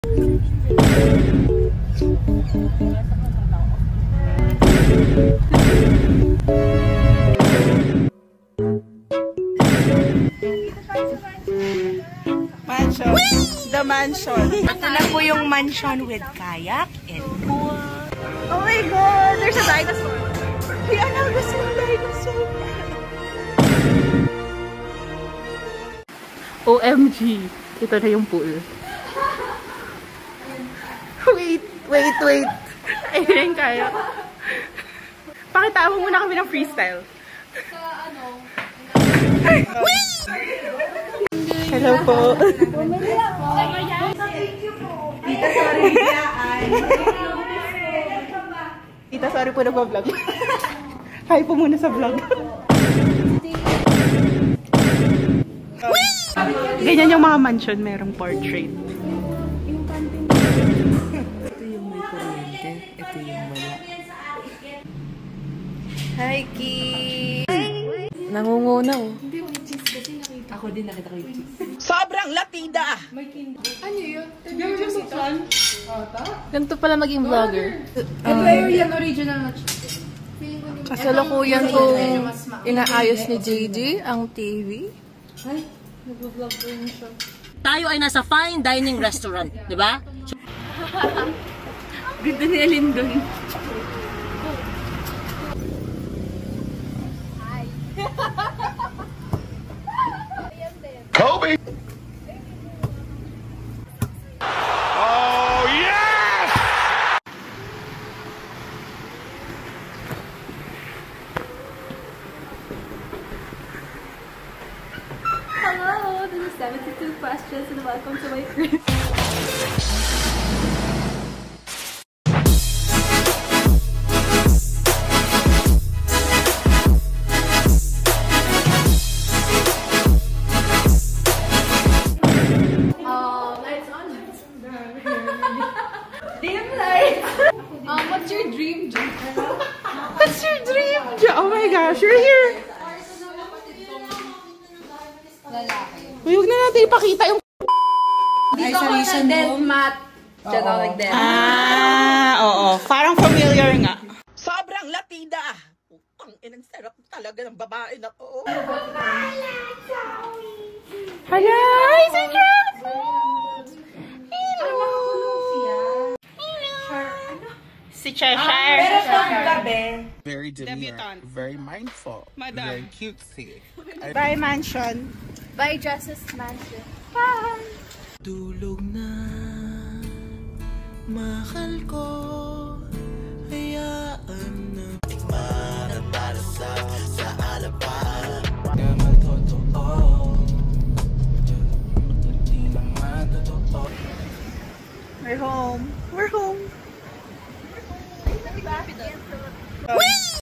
Mansion. The mansion. Ito na po yung mansion with kayak and pool. Oh my god! There's a dinosaur. Kaya na gusto yung dinosaur. OMG. Ito na yung pool. Wait. Ayun kaya. Pakita mo muna kami ng freestyle. Hello po. Tita, sorry po nagpa-vlog. Hi po muna sa vlog. Ganyan yung mga mansion, merong portrait. Ito yung may kuryente, ito yung wala. Hi, Ki! Nangungunaw. Ako din nakita ko yung cheese. Sobrang latida! Ano yun? Ganito pala maging vlogger. Ito yung original na cheese. Kasalukuyan kong inaayos ni JJ ang TV. Ay, nag-vlog ko yun siya. Tayo ay nasa fine dining restaurant, di ba? Ganda ni Alindon. Kobe! Oh, yes! Hello, this is 72 Questions and welcome to my crib. What's your dream job? What's your dream job? Oh my gosh, you're here! Huwag na natin ipakita yung Dito ko na dead mat. Like that. Oo. Parang familiar nga. Sobrang latida! Ang inang sarap talaga ng babae na to. Hello! Si Jeff! Hello! Si Cheshire. Pero pang gabi. Very demure, very mindful, very cutesy. Bye, mansion. Bye, Justice Mansion. Bye! Tulog na, mahal ko, hayaan na tikman at para sa alapan. Kaya magtotoo, hindi naman totoo. We're home. We're home. Whee!